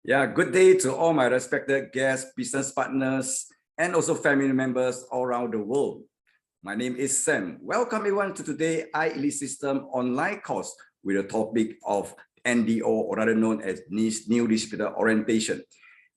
Yeah, good day to all my respected guests, business partners, and also family members all around the world. My name is Sam. Welcome everyone to today iElite System online course with the topic of NDO, or rather known as New Distributor Orientation.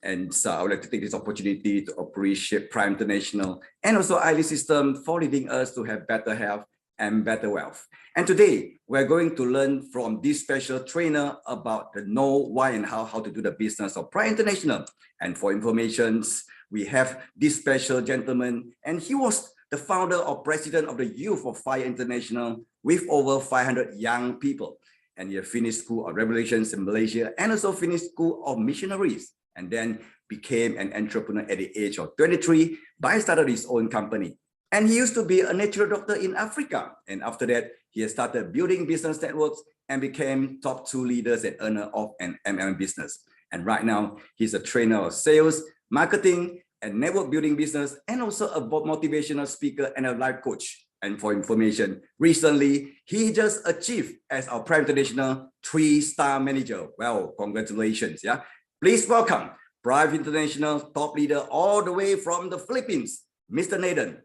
And so I would like to take this opportunity to appreciate Prime International and also iElite System for leading us to have better health and better wealth. And today we're going to learn from this special trainer about the know, why, and how to do the business of Prime International. And for informations, we have this special gentleman, and he was the founder or president of the Youth of Fire International with over 500 young people. And he finished School of Revelations in Malaysia and also finished School of Missionaries, and then became an entrepreneur at the age of 23 by started his own company. And he used to be a natural doctor in Africa. And after that, he has started building business networks and became top 2 leaders and owner of an MLM business. And right now, he's a trainer of sales, marketing, and network building business, and also a motivational speaker and a life coach. And for information, recently, he just achieved as our Prime International 3-star manager. Well, congratulations. Yeah, please welcome Prife International top leader all the way from the Philippines, Mr. Nathan.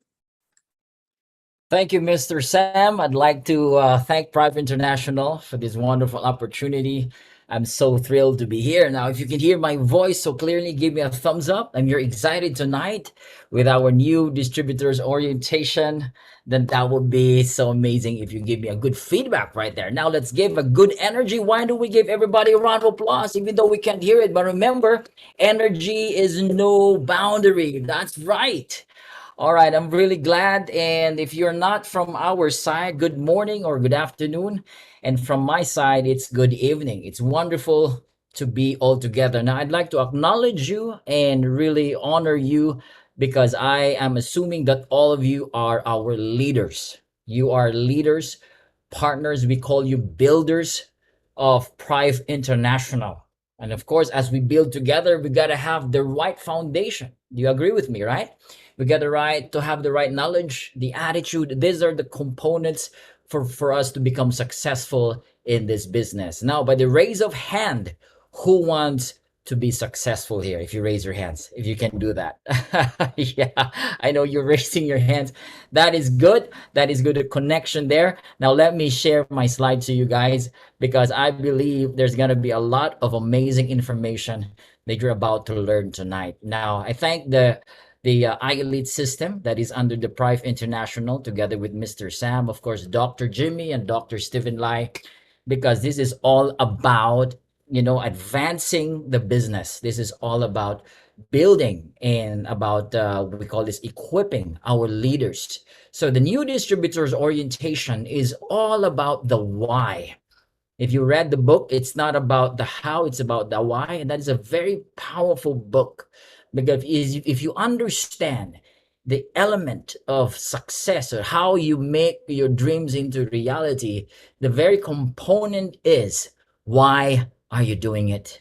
Thank you, Mr. Sam. I'd like to thank Prife International for this wonderful opportunity. I'm so thrilled to be here. Now, if you can hear my voice so clearly, give me a thumbs up. And you're excited tonight with our new distributors orientation, then that would be so amazing if you give me a good feedback right there. Now, let's give a good energy. Why don't we give everybody a round of applause, even though we can't hear it? But remember, energy is no boundary. That's right. All right, I'm really glad. And if you're not from our side, good morning or good afternoon. And from my side, it's good evening. It's wonderful to be all together. Now, I'd like to acknowledge you and really honor you, because I am assuming that all of you are our leaders. You are leaders, partners. We call you builders of Prife International. And of course, as we build together, we got to have the right foundation. Do you agree with me, right? We got the right to have the right knowledge, the attitude. These are the components for us to become successful in this business. Now, by the raise of hand, who wants to be successful here? If you raise your hands, if you can do that. Yeah, I know you're raising your hands. That is good. That is good, a connection there. Now, let me share my slide to you guys, because I believe there's going to be a lot of amazing information that you're about to learn tonight. Now, I thank the iElite system that is under the Prife International, together with Mr. Sam, of course, Dr. Jimmy and Dr. Stephen Lai, because this is all about, advancing the business. This is all about building and about, we call this equipping our leaders. So the new distributors orientation is all about the why. If you read the book, it's not about the how, it's about the why. And that is a very powerful book. Because if you understand the element of success, or how you make your dreams into reality, the very component is, why are you doing it?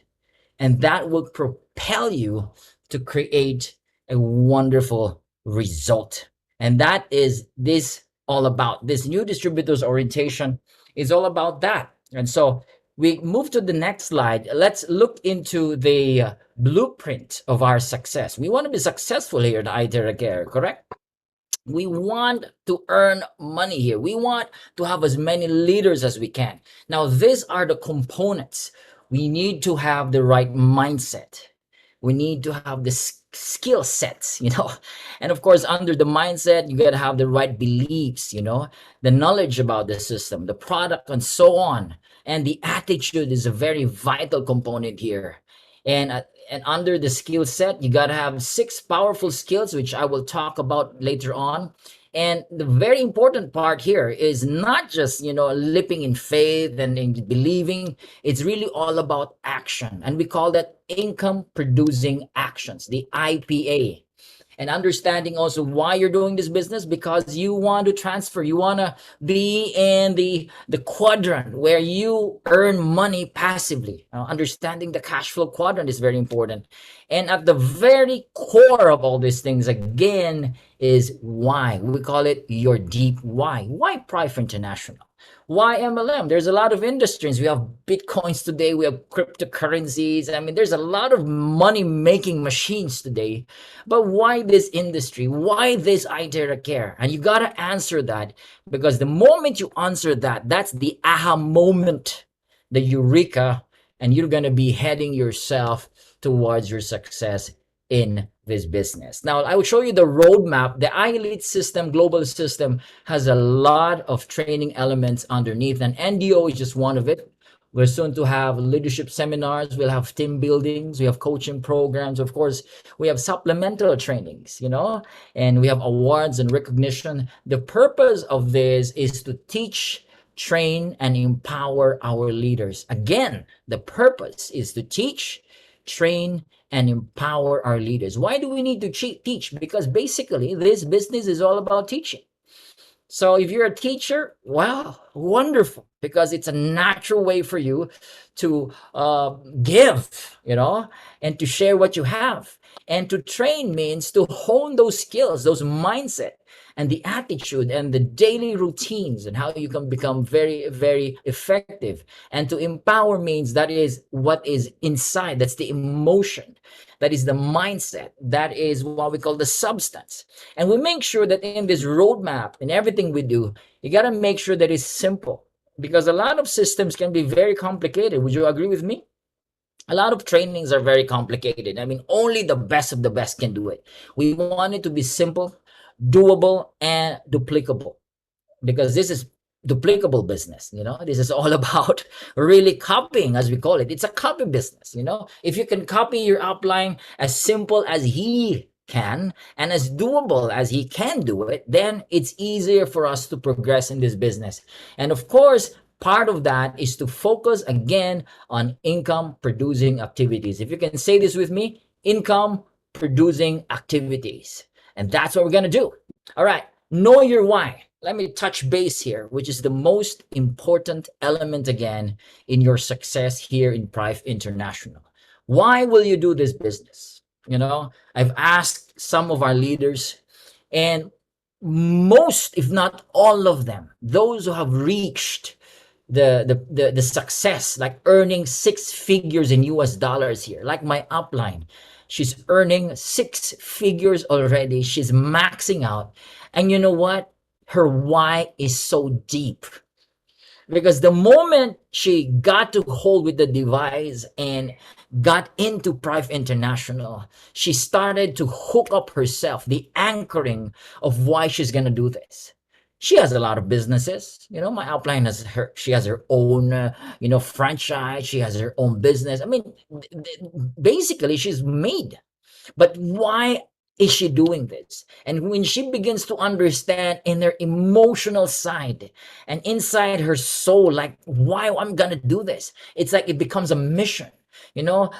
And that will propel you to create a wonderful result. And that is this all about. This new distributors orientation is all about that. And so we move to the next slide. Let's look into the blueprint of our success. We want to be successful here at iTerracare, correct? We want to earn money here. We want to have as many leaders as we can. Now, these are the components. We need to have the right mindset. We need to have the skill sets, and of course, under the mindset, you got to have the right beliefs, the knowledge about the system, the product, and so on. And the attitude is a very vital component here. And under the skill set, you got to have 6 powerful skills, which I will talk about later on. And the very important part here is not just, living in faith and in believing. It's really all about action. And we call that income producing actions, the IPA. And understanding also why you're doing this business, because you want to transfer, you want to be in the quadrant where you earn money passively. Understanding the cash flow quadrant is very important. And at the very core of all these things, again, is why. We call it your deep why. Why Prife International? Why MLM? There's a lot of industries. We have Bitcoins today. We have cryptocurrencies. I mean, there's a lot of money making machines today. But why this industry? Why this idea care? And you got to answer that, because the moment you answer that, that's the aha moment, the eureka, and you're going to be heading yourself towards your success in this business. Now, I will show you the roadmap. The iElite system, global system, has a lot of training elements underneath, and NDO is just one of it. We're soon to have leadership seminars. We'll have team buildings. We have coaching programs. Of course, we have supplemental trainings, and we have awards and recognition. The purpose of this is to teach, train, and empower our leaders. Again, the purpose is to teach, train, and empower our leaders. Why do we need to teach? Because basically, this business is all about teaching. So if you're a teacher, wow, wonderful, because it's a natural way for you to give, and to share what you have. And to train means to hone those skills, those mindset, and the attitude and the daily routines, and how you can become very, very effective. And to empower means that is what is inside. That's the emotion. That is the mindset. That is what we call the substance. And we make sure that in this roadmap, in everything we do, you got to make sure that it's simple, because a lot of systems can be very complicated. Would you agree with me? A lot of trainings are very complicated. I mean, only the best of the best can do it. We want it to be simple, doable, and duplicable, because this is duplicable business. This is all about really copying, as we call it. It's a copy business. If you can copy your upline as simple as he can and as doable as he can do it, then it's easier for us to progress in this business. And of course, part of that is to focus again on income producing activities. If you can say this with me, income producing activities. And that's what we're going to do. All right. Know your why. Let me touch base here, which is the most important element again in your success here in Prife International. Why will you do this business? I've asked some of our leaders, and most, if not all of them, those who have reached the success, like earning 6 figures in US dollars here, like my upline, she's earning 6 figures already. She's maxing out. And you know what? Her why is so deep, because the moment she got to hold with the device and got into Prife International, she started to hook up herself, the anchoring of why she's going to do this. She has a lot of businesses. My upline she has her own, franchise. She has her own business. I mean, basically she's made. But why is she doing this? And when she begins to understand in her emotional side and inside her soul, like, why I'm going to do this, it's like it becomes a mission.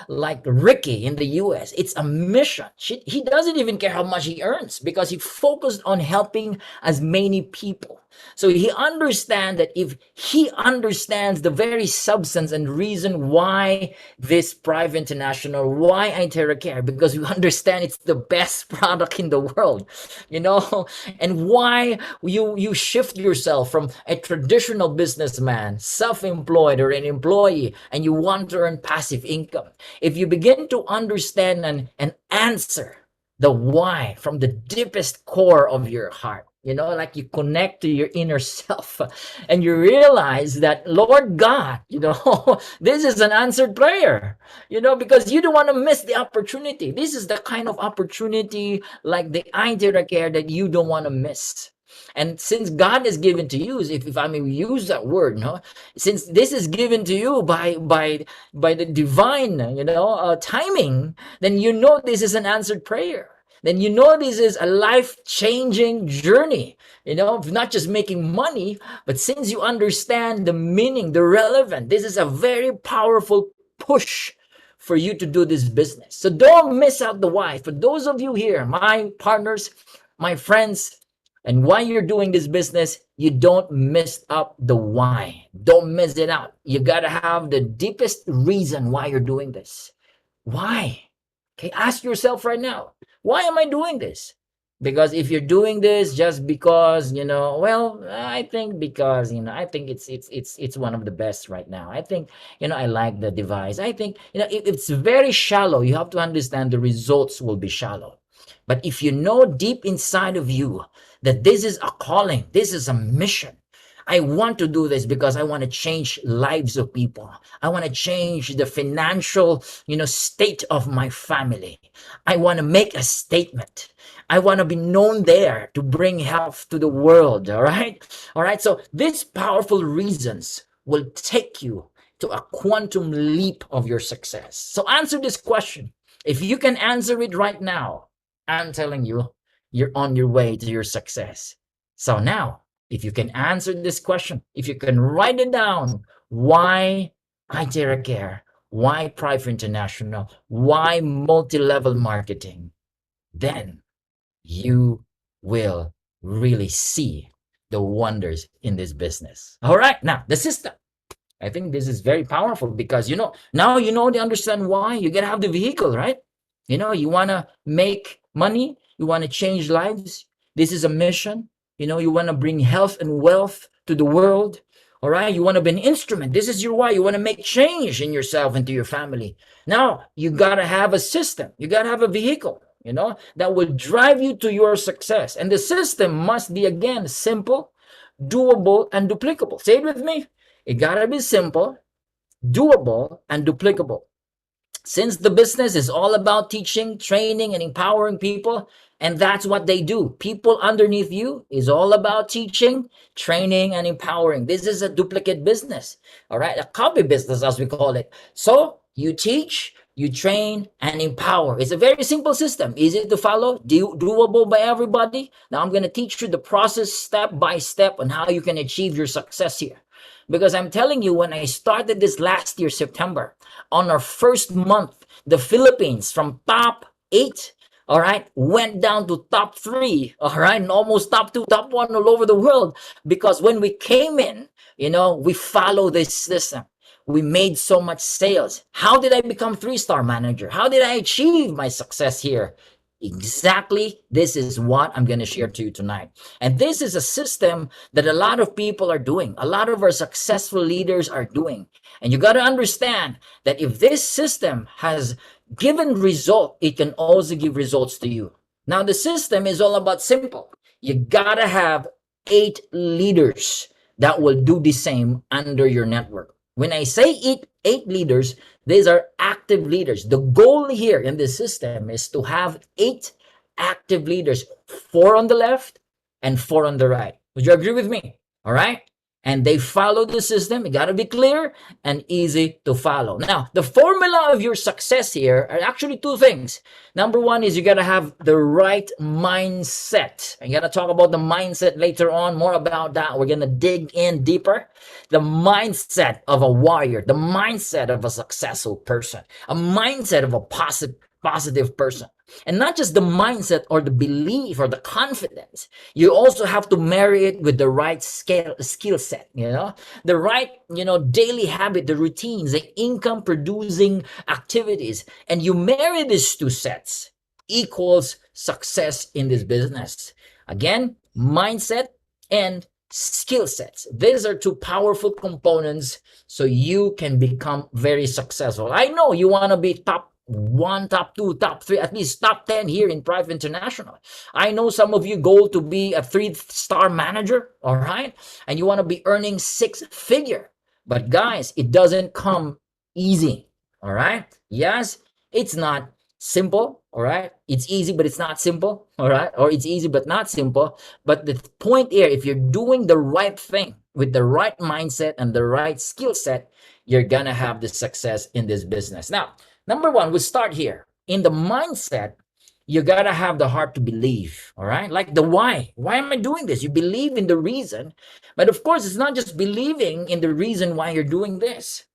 Like Ricky in the US, it's a mission. He doesn't even care how much he earns, because he focused on helping as many people. So he understands that if he understands the very substance and reason why this Prife International, why Intera Care, because we understand it's the best product in the world, and why you shift yourself from a traditional businessman, self-employed, or an employee, and you want to earn passive income. If you begin to understand and answer the why from the deepest core of your heart, like you connect to your inner self, and you realize that, Lord God, this is an answered prayer, because you don't want to miss the opportunity. This is the kind of opportunity like the Intera Care that you don't want to miss. And since God is given to you, if I may use that word, since this is given to you by the divine, timing, then this is an answered prayer. Then this is a life-changing journey, not just making money, but since you understand the meaning, the relevant, this is a very powerful push for you to do this business. So don't miss out the why. For those of you here, my partners, my friends, and why you're doing this business, you don't miss up the why. Don't miss it out. You got to have the deepest reason why you're doing this. Why? Okay, ask yourself right now, why am I doing this? Because if you're doing this just because, well, I think because, I think it's one of the best right now. I think, I like the device. I think, it's very shallow. You have to understand the results will be shallow. But if you know deep inside of you that this is a calling, this is a mission, I want to do this because I want to change lives of people. I want to change the financial, state of my family. I want to make a statement. I want to be known there to bring health to the world. All right. All right. So these powerful reasons will take you to a quantum leap of your success. So answer this question. If you can answer it right now, I'm telling you, you're on your way to your success. So now, if you can answer this question, if you can write it down, why iTerra Care, why Prife International, why multi-level marketing, then you will really see the wonders in this business. All right, now the system. I think this is very powerful because now they understand why you gotta have the vehicle, right? You wanna make money, you wanna change lives. This is a mission. You wanna bring health and wealth to the world. All right, you wanna be an instrument. This is your why. You wanna make change in yourself and to your family. Now you gotta have a system. You gotta have a vehicle. That will drive you to your success. And the system must be again simple, doable, and duplicable. Say it with me. It gotta be simple, doable, and duplicable. Since the business is all about teaching, training, and empowering people, and that's what they do. People underneath you is all about teaching, training, and empowering. This is a duplicate business, all right? A copy business, as we call it. So you teach, you train, and empower. It's a very simple system, easy to follow, doable by everybody. Now I'm going to teach you the process step by step on how you can achieve your success here. Because I'm telling you, when I started this last year, September, on our first month, the Philippines from top 8, all right, went down to top 3, all right, and almost top 2, top 1 all over the world. Because when we came in, we follow this system. We made so much sales. How did I become 3-star manager? How did I achieve my success here? Exactly, this is what I'm going to share to you tonight. And this is a system that a lot of people are doing. A lot of our successful leaders are doing. And you got to understand that if this system has given result, it can also give results to you. Now, the system is all about simple. You got to have 8 leaders that will do the same under your network. When I say eight leaders, these are active leaders. The goal here in this system is to have 8 active leaders, 4 on the left and 4 on the right. Would you agree with me? All right. And they follow the system. It got to be clear and easy to follow. Now, the formula of your success here are actually 2 things. Number 1 is you got to have the right mindset. I'm going to talk about the mindset later on, more about that. We're going to dig in deeper. The mindset of a warrior, the mindset of a successful person, a mindset of a positive person. And not just the mindset or the belief or the confidence. You also have to marry it with the right skill set, the right, daily habit, the routines, the income producing activities. And you marry these 2 sets equals success in this business. Again, mindset and skill sets. These are 2 powerful components so you can become very successful. I know you want to be top 1, top 2, top 3, at least top 10 here in Prife International. I know some of you go to be a 3-star manager, all right? And you want to be earning 6-figure. But guys, it doesn't come easy, all right? Yes, it's not simple, all right? It's easy, but it's not simple, all right? Or it's easy, but not simple. But the point here, if you're doing the right thing with the right mindset and the right skill set, you're going to have the success in this business. Now, number 1, we'll start here. In the mindset, you got to have the heart to believe, all right? Like the why. Why am I doing this? You believe in the reason. But of course, it's not just believing in the reason why you're doing this.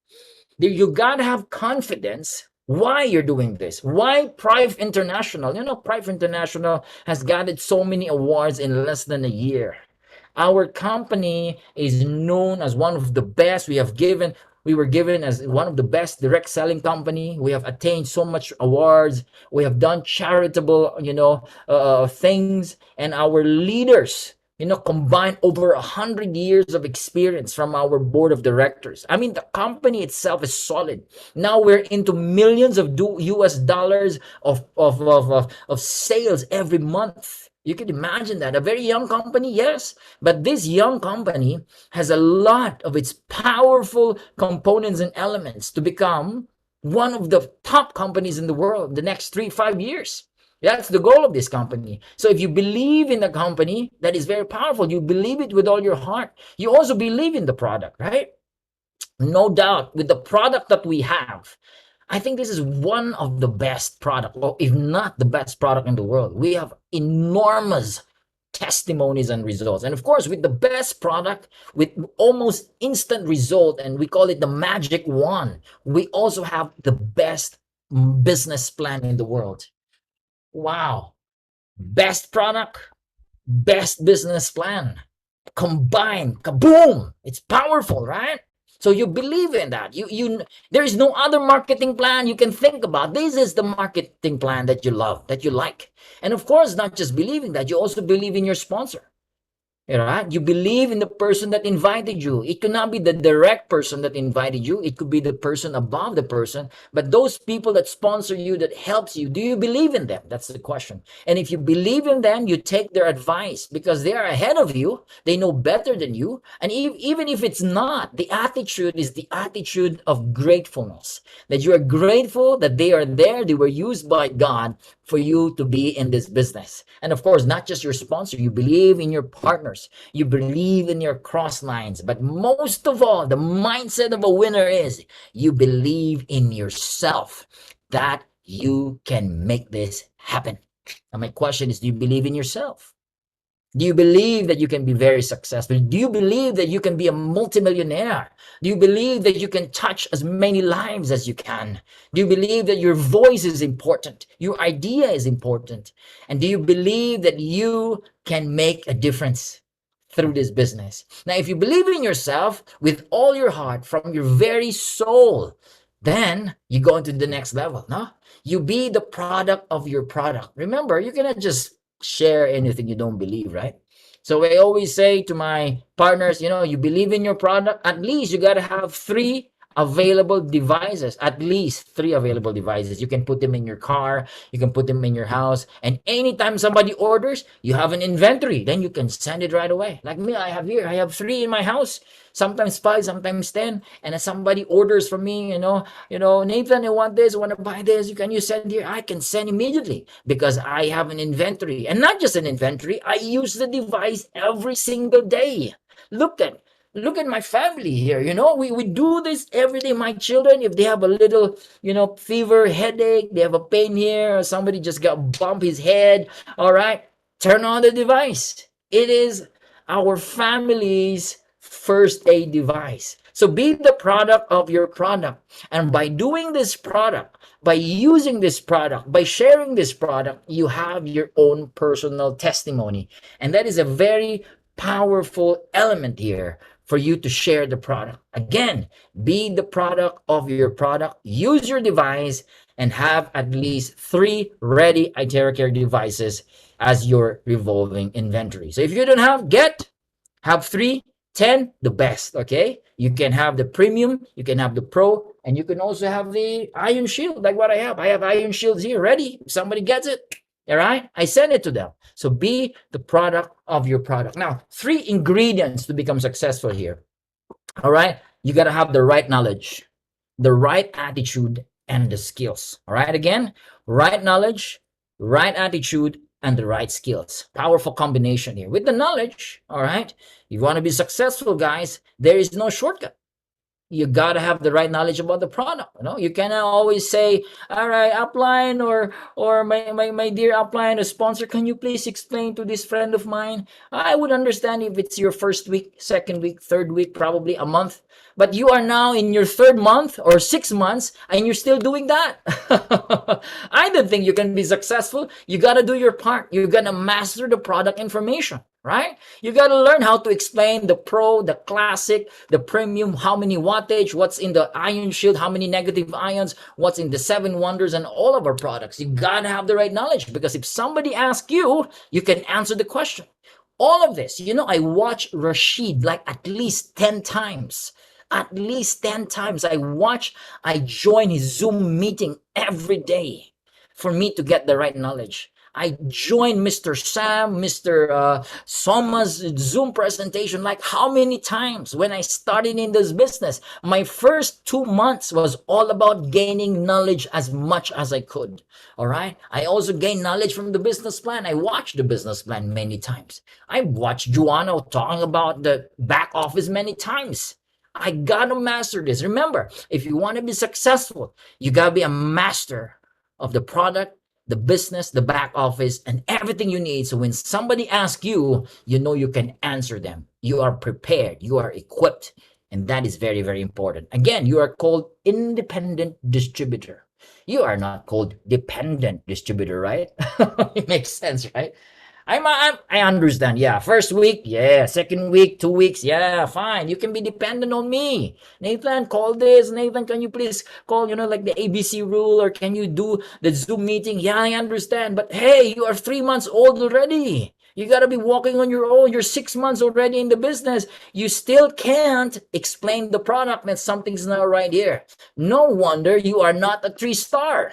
You got to have confidence why you're doing this. Why Prife International? Prife International has gotten so many awards in less than a year. Our company is known as one of the best. We We were given as one of the best direct selling company. We have attained so much awards. We have done charitable, things, and our leaders, combined over 100 years of experience from our board of directors. I mean, the company itself is solid. Now we're into millions of US dollars of sales every month. You can imagine that. A very young company, yes, but this young company has a lot of its powerful components and elements to become one of the top companies in the world the next 3-5 years. That's the goal of this company. So if you believe in the company, that is very powerful. You believe it with all your heart. You also believe in the product, right? No doubt, with the product that we have, I think this is one of the best product, or if not the best product in the world. We have enormous testimonies and results. And of course, with the best product, with almost instant result, and we call it the magic wand, we also have the best business plan in the world. Wow. Best product, best business plan. Combined, kaboom! It's powerful, right? So you believe in that. There is no other marketing plan you can think about. This is the marketing plan that you love, that you like. And of course, not just believing that, you also believe in your sponsor. Right? You believe in the person that invited you. It could not be the direct person that invited you. It could be the person above the person. But those people that sponsor you, that helps you, do you believe in them? That's the question. And if you believe in them, you take their advice because they are ahead of you. They know better than you. And even if it's not, the attitude is the attitude of gratefulness. That you are grateful that they are there. They were used by God for you to be in this business. And of course, not just your sponsor, you believe in your partners, you believe in your cross lines, but most of all, the mindset of a winner is you believe in yourself that you can make this happen. And my question is, do you believe in yourself? Do you believe that you can be very successful? Do you believe that you can be a multimillionaire? Do you believe that you can touch as many lives as you can? Do you believe that your voice is important? Your idea is important? And do you believe that you can make a difference through this business? Now, if you believe in yourself with all your heart, from your very soul, then you go into the next level, no? You be the product of your product. Remember, you cannot just share anything you don't believe, right? So I always say to my partners, you believe in your product, at least you got to have 3 available devices, at least 3 available devices. You can put them in your car, you can put them in your house, and anytime somebody orders, you have an inventory, then you can send it right away. Like me, I have 3 in my house, sometimes 5, sometimes 10, and if somebody orders from me, Nathan, I want this, I want to buy this, can you send here? I can send immediately because I have an inventory. And not just an inventory, I use the device every single day. Look at my family here. We do this every day. My children, if they have a little, fever, headache, they have a pain here, or somebody just got bumped his head, all right, turn on the device. It is our family's first aid device. So be the product of your product. And by doing this product, by using this product, by sharing this product, you have your own personal testimony. And that is a very powerful element here for you to share the product. Again, be the product of your product, use your device, and have at least 3 ready iTerracare devices as your revolving inventory. So if you don't have 3, 10, the best, okay? You can have the premium, you can have the pro, and you can also have the iron shield, like what I have. I have iron shields here ready. If somebody gets it, all right, I send it to them. So be the product of your product. Now, 3 ingredients to become successful here. All right, you got to have the right knowledge, the right attitude, and the skills. All right, again, right knowledge, right attitude, and the right skills. Powerful combination here. With the knowledge, all right, you want to be successful, guys, there is no shortcut. You got to have the right knowledge about the product. You cannot always say, all right, upline or my dear upline, a sponsor, can you please explain to this friend of mine? I would understand if it's your first week, second week, third week, probably a month. But you are now in your 3rd month or 6 months and you're still doing that. I don't think you can be successful. You got to do your part. You're going to master the product information, right? You got to learn how to explain the pro, the classic, the premium, how many wattage, what's in the ion shield, how many negative ions, what's in the seven wonders, and all of our products. You got to have the right knowledge, because if somebody asks you, you can answer the question. All of this, I watch Rashid like at least 10 times. At least 10 times. I join his Zoom meeting every day for me to get the right knowledge. I joined Mr. Sam, Mr. Soma's Zoom presentation like how many times when I started in this business. My first 2 months was all about gaining knowledge as much as I could. All right. I also gained knowledge from the business plan. I watched the business plan many times. I watched Joanna talking about the back office many times. I gotta master this. Remember, if you want to be successful, you gotta be a master of the product, the business, the back office, and everything you need. So when somebody asks you, you know you can answer them. You are prepared. You are equipped. And that is very, very important. Again, you are called independent distributor. You are not called dependent distributor, right? It makes sense, right? I understand. Yeah. First week, yeah. Second week, 2 weeks, yeah, fine. You can be dependent on me. Nathan, call this. Nathan, can you please call, like the ABC rule, or can you do the Zoom meeting? Yeah, I understand. But hey, you are 3 months old already. You got to be walking on your own. You're 6 months already in the business. You still can't explain the product that something's not right here. No wonder you are not a 3-star.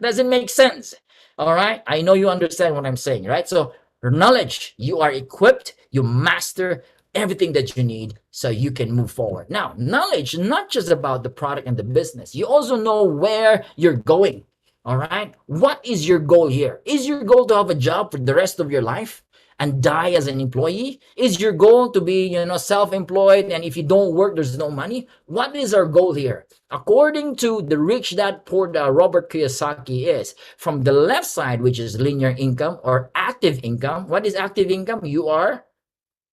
Doesn't make sense. All right. I know you understand what I'm saying, right? So knowledge, you are equipped, you master everything that you need so you can move forward. Now, knowledge, not just about the product and the business. You also know where you're going. All right. What is your goal here? Is your goal to have a job for the rest of your life and die as an employee? Is your goal to be, self-employed, and if you don't work, there's no money? What is our goal here? According to the Rich Dad Poor Dad, Robert Kiyosaki, is from the left side, which is linear income or active income. What is active income? You are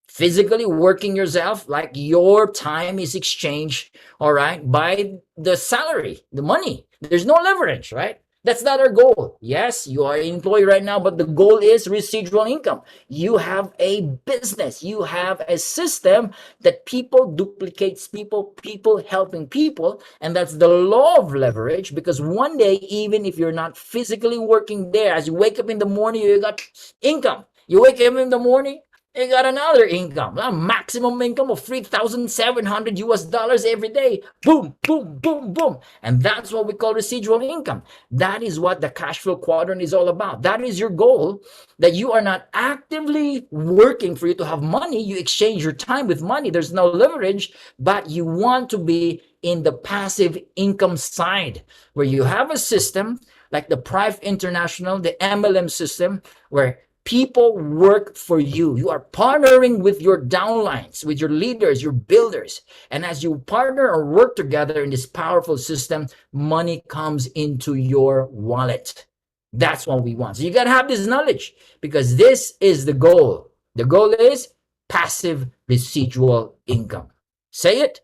physically working yourself, like your time is exchanged, all right, by the salary, the money. There's no leverage, right? That's not our goal. Yes, you are an employee right now, but the goal is residual income. You have a business. You have a system that people duplicates people helping people. And that's the law of leverage, because one day, even if you're not physically working there, as you wake up in the morning, you got income. You wake up in the morning, you got another income, a maximum income of $3,700 every day. Boom, boom, boom, boom. And that's what we call residual income. That is what the cash flow quadrant is all about. That is your goal, that you are not actively working for you to have money. You exchange your time with money. There's no leverage, but you want to be in the passive income side, where you have a system like the Prife International, the MLM system, where people work for you. You are partnering with your downlines, with your leaders, your builders. And as you partner or work together in this powerful system, money comes into your wallet. That's what we want. So you got to have this knowledge, because this is the goal. The goal is passive residual income. Say it,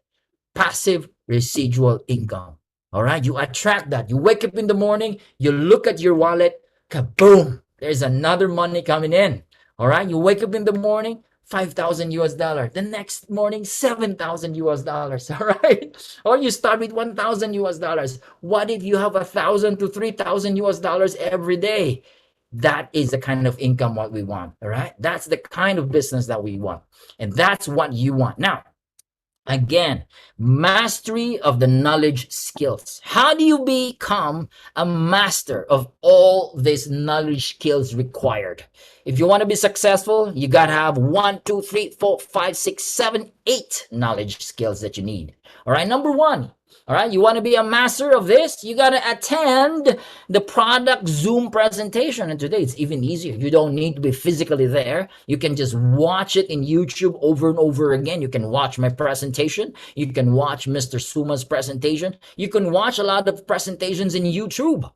passive residual income. All right. You attract that. You wake up in the morning, you look at your wallet, kaboom. There's another money coming in. All right. You wake up in the morning, $5,000. The next morning, $7,000. All right. Or you start with $1,000. What if you have $1,000 to $3,000 every day? That is the kind of income what we want. All right. That's the kind of business that we want. And that's what you want. Now, again, mastery of the knowledge skills. How do you become a master of all these knowledge skills required? If you want to be successful, you got to have 1, 2, 3, 4, 5, 6, 7, 8 knowledge skills that you need. All right, number 1. All right, you want to be a master of this? You got to attend the product Zoom presentation. And today it's even easier. You don't need to be physically there. You can just watch it in YouTube over and over again. You can watch my presentation. You can watch Mr. Suma's presentation. You can watch a lot of presentations in YouTube.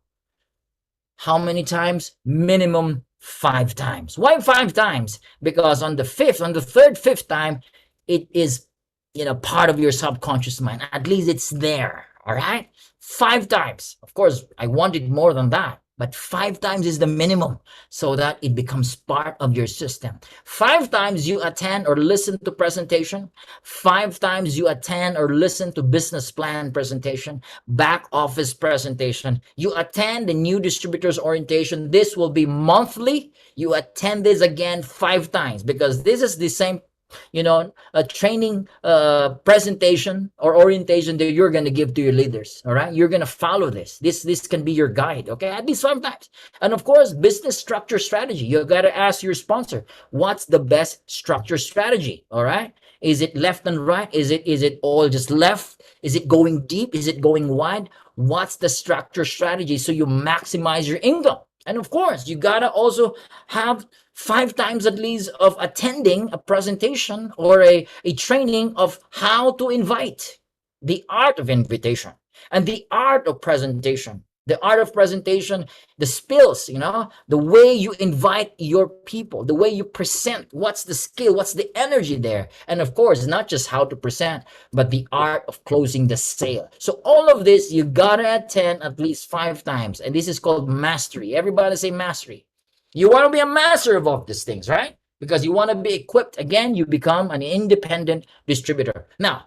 How many times? Minimum 5 times. Why 5 times? Because on the 3rd, 5th time, it is part of your subconscious mind. At least it's there. All right. 5 times. Of course, I wanted more than that. but 5 times is the minimum so that it becomes part of your system. 5 times you attend or listen to presentation, 5 times you attend or listen to business plan presentation, back office presentation, you attend the new distributors orientation. This will be monthly. You attend this again 5 times because this is the same, a training presentation or orientation that you're going to give to your leaders. All right, you're going to follow this can be your guide, okay, at least 5 times. And of course, business structure strategy, you got to ask your sponsor, what's the best structure strategy? All right, is it left and right? Is it all just left? Is it going deep? Is it going wide? What's the structure strategy so you maximize your income? And of course, you gotta also have 5 times at least of attending a presentation or a training of how to invite, the art of invitation and the art of presentation. The art of presentation, the spills, the way you invite your people, the way you present, what's the skill, what's the energy there. And of course, not just how to present, but the art of closing the sale. So all of this, you gotta attend at least 5 times. And this is called mastery. Everybody say mastery. You want to be a master of all these things, right? Because you want to be equipped. Again, you become an independent distributor. Now,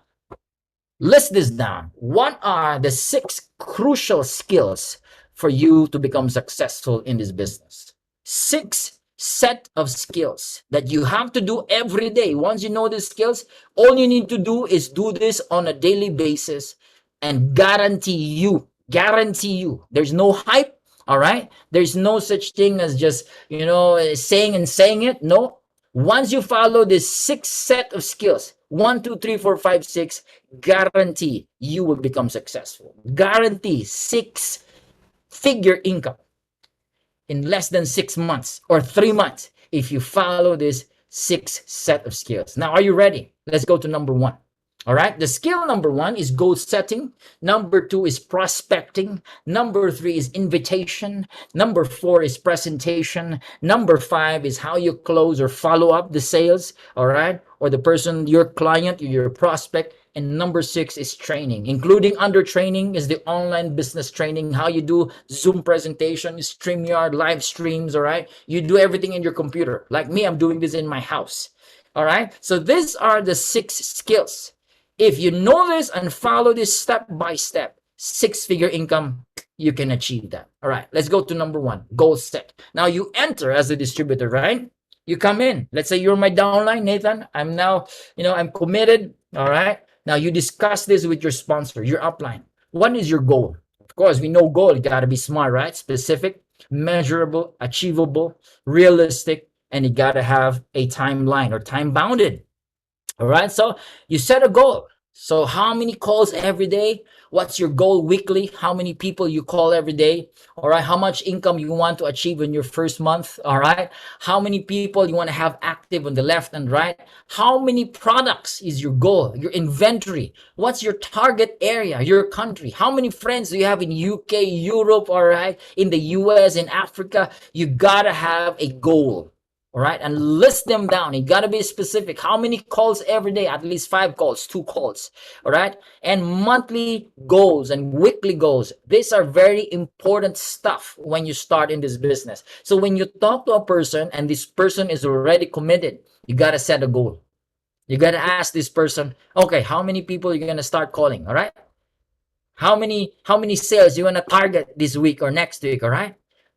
list this down. What are the 6 crucial skills for you to become successful in this business? 6 set of skills that you have to do every day. Once you know these skills, all you need to do is do this on a daily basis, and guarantee you, there's no hype. All right, there's no such thing as just saying it. No, once you follow this 6 set of skills, 1, 2, 3, 4, 5, 6, guarantee you will become successful. Guarantee 6-figure income in less than 6 months or 3 months if you follow this 6 set of skills. Now, are you ready? Let's go to number 1. All right, the skill number 1 is goal setting. Number 2 is prospecting. Number 3 is invitation. Number 4 is presentation. Number 5 is how you close or follow up the sales, all right, or the person, your client, your prospect. And number 6 is training. Including under training is the online business training, how you do Zoom presentation, StreamYard, live streams, all right? You do everything in your computer. Like me, I'm doing this in my house, all right? So these are the 6 skills. If you know this and follow this step by step, 6-figure income, you can achieve that. All right, let's go to number 1, goal set. Now you enter as a distributor, right? You come in. Let's say you're my downline, Nathan. I'm now, I'm committed. All right. Now you discuss this with your sponsor, your upline. What is your goal? Of course, we know goal. You got to be smart, right? Specific, measurable, achievable, realistic, and you got to have a timeline or time bounded. All right, so you set a goal. So how many calls every day? What's your goal weekly? How many people you call every day? All right, how much income you want to achieve in your first month? All right, how many people you want to have active on the left and right? How many products is your goal? Your inventory? What's your target area? Your country? How many friends do you have in UK, Europe? All right, in the US, in Africa? You gotta have a goal. All right, and list them down. You got to be specific. How many calls every day? At least 5 calls, 2 calls. All right, and monthly goals and weekly goals. These are very important stuff when you start in this business. So when you talk to a person and this person is already committed, you got to set a goal. You got to ask this person, okay, how many people are you going to start calling? All right, how many sales you want to target this week or next week? All right.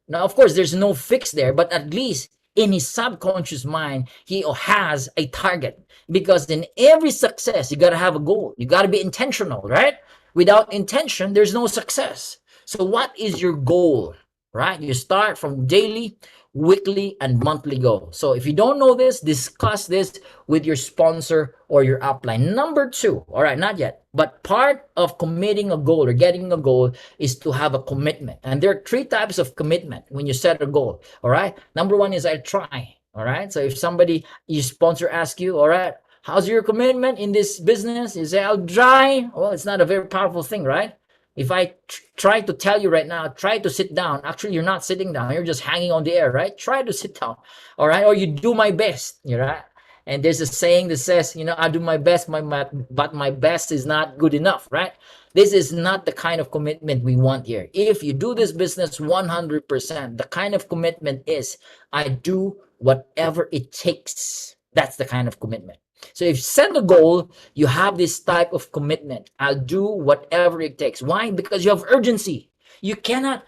Now, of course, there's no fix there, but at least in his subconscious mind, he has a target. Because in every success, you got to have a goal. You got to be intentional, right? Without intention, there's no success. So what is your goal, right? You start from daily, weekly, and monthly goal. So if you don't know this, discuss this with your sponsor or your upline. Number 2, all right, not yet, but part of committing a goal or getting a goal is to have a commitment. And there are 3 types of commitment when you set a goal, all right? Number 1 is I try, all right? So if somebody, your sponsor asks you, all right, how's your commitment in this business? You say, I'll try. Well, it's not a very powerful thing, right? If I try to tell you right now, try to sit down. Actually, you're not sitting down. You're just hanging on the air, right? Try to sit down, all right? Or you do my best, right? And there's a saying that says, I do my best, but my best is not good enough, right? This is not the kind of commitment we want here. If you do this business 100%, the kind of commitment is, I do whatever it takes. That's the kind of commitment. So if you set a goal, you have this type of commitment. I'll do whatever it takes. Why? Because you have urgency. You cannot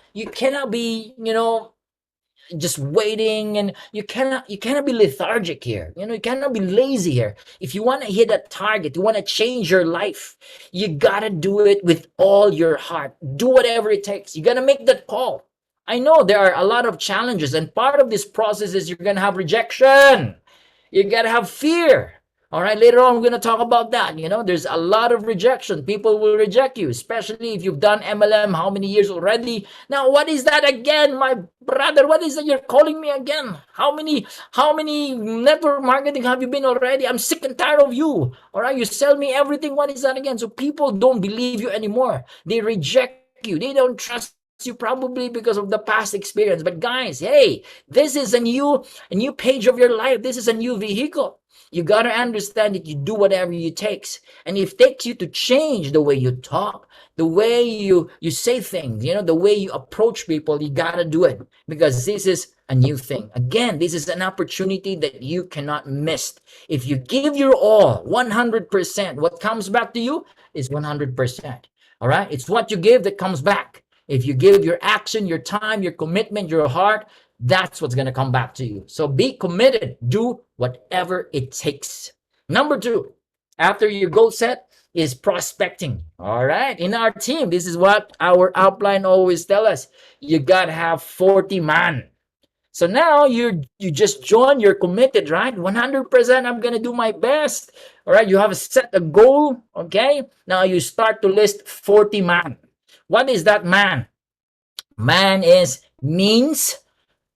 be, just waiting, and you cannot be lethargic here. You cannot be lazy here. If you want to hit a target, you want to change your life, you gotta do it with all your heart. Do whatever it takes. You gotta make that call. I know there are a lot of challenges, and part of this process is you're gonna have rejection. You gotta have fear. All right, later on, we're going to talk about that. There's a lot of rejection. People will reject you, especially if you've done MLM how many years already. Now, what is that again, my brother? What is that you're calling me again? How many network marketing have you been already? I'm sick and tired of you. All right, you sell me everything. What is that again? So people don't believe you anymore. They reject you. They don't trust you, probably because of the past experience. But guys, hey, this is a new page of your life. This is a new vehicle. You got to understand that you do whatever it takes. And if it takes you to change the way you talk, the way you say things, the way you approach people, you got to do it, because this is a new thing. Again, this is an opportunity that you cannot miss. If you give your all, 100%, what comes back to you is 100%. All right? It's what you give that comes back. If you give your action, your time, your commitment, your heart, that's what's going to come back to you. So be committed. Do whatever it takes. Number 2, after your goal set, is prospecting. All right. In our team, this is what our outline always tell us. You got to have 40 man. So now you just join, you're committed, right? 100%, I'm going to do my best. All right. You have set a goal. Okay. Now you start to list 40 man. What is that man? Man is means,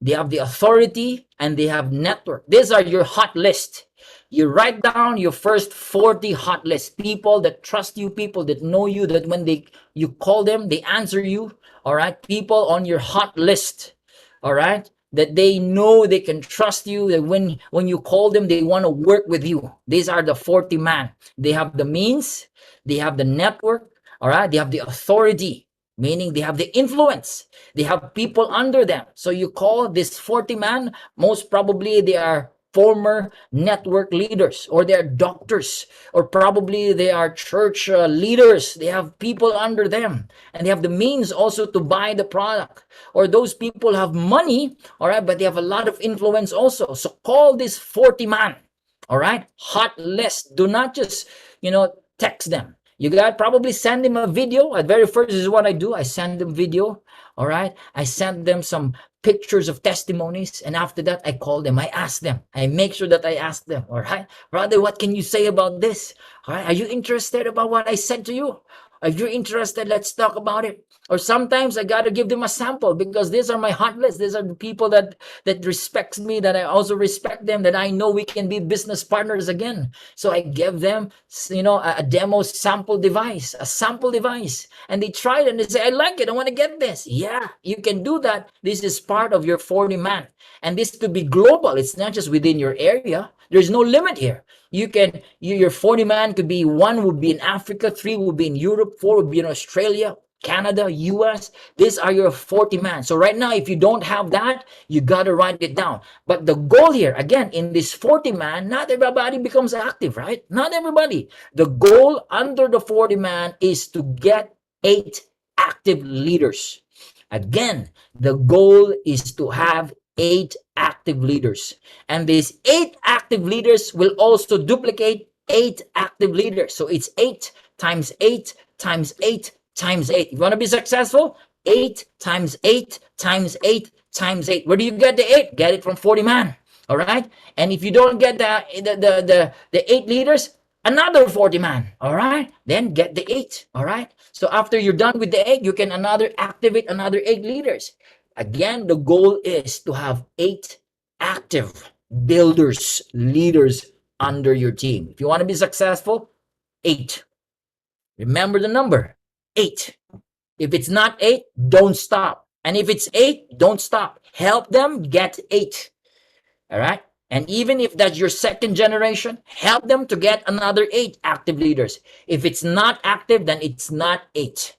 they have the authority, and they have network. These are your hot list. You write down your first 40 hot list. People that trust you, people that know you, that when you call them, they answer you. All right. People on your hot list. All right. That they know they can trust you, that when you call them, they want to work with you. These are the 40 man. They have the means, they have the network, all right, they have the authority, meaning they have the influence, they have people under them. So you call this 40 man, most probably they are former network leaders, or they're doctors, or probably they are church leaders. They have people under them, and they have the means also to buy the product. Or those people have money, all right, but they have a lot of influence also. So call this 40 man, all right, hot list. Do not just text them. You got probably send them a video. At very first, this is what I do. I send them video. All right. I send them some pictures of testimonies. And after that, I call them. I ask them. I make sure that I ask them. All right. Brother, what can you say about this? All right. Are you interested about what I said to you? If you're interested, let's talk about it. Or sometimes I got to give them a sample, because these are my hot list. These are the people that respects me, that I also respect them, that I know we can be business partners again. So I give them, a demo sample device, and they try it and they say, I like it. I want to get this. Yeah, you can do that. This is part of your 40 man. And this could be global. It's not just within your area. There's no limit here. Your 40 man could be, 1 would be in Africa, 3 would be in Europe, 4 would be in Australia, Canada, US. These are your 40 man. So right now, if you don't have that, you got to write it down. But the goal here, again, in this 40 man, not everybody becomes active, right? Not everybody. The goal under the 40 man is to get 8 active leaders. Again, the goal is to have 8 active leaders. And these 8 active leaders will also duplicate 8 active leaders. So it's 8 times 8 times 8 times 8. If you want to be successful, 8 times 8 times 8 times 8. Where do you get the 8? Get it from 40 man. All right. And if you don't get the 8 leaders, another 40 man. All right. Then get the 8. All right. So after you're done with the 8, you can activate another 8 leaders. Again, the goal is to have 8 active builders, leaders under your team. If you want to be successful, 8. Remember the number, 8. If it's not 8, don't stop. And if it's 8, don't stop. Help them get 8. All right. And even if that's your second generation, help them to get another 8 active leaders. If it's not active, then it's not 8.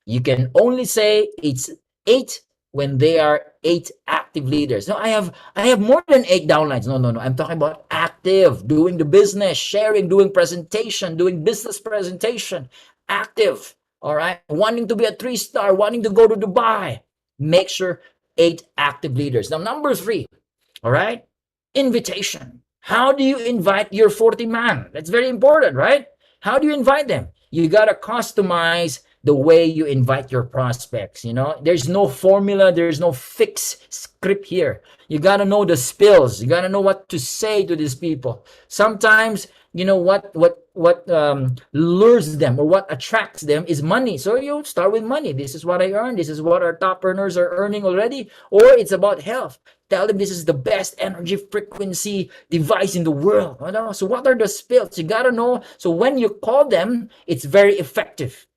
You can only say it's 8 when they are 8 active leaders. No, I have more than 8 downlines. No, no, no. I'm talking about active, doing the business, sharing, doing presentation, doing business presentation. Active. All right. Wanting to be a 3-star, wanting to go to Dubai. Make sure 8 active leaders. Now, number 3. All right. Invitation. How do you invite your 40 man? That's very important, right? How do you invite them? You got to customize the way you invite your prospects. There's no formula, there's no fixed script here. You got to know the spills. You got to know what to say to these people. Sometimes, what lures them or what attracts them is money. So you start with money. This is what I earn. This is what our top earners are earning already. Or it's about health. Tell them this is the best energy frequency device in the world. So what are the spills? You got to know. So when you call them, it's very effective.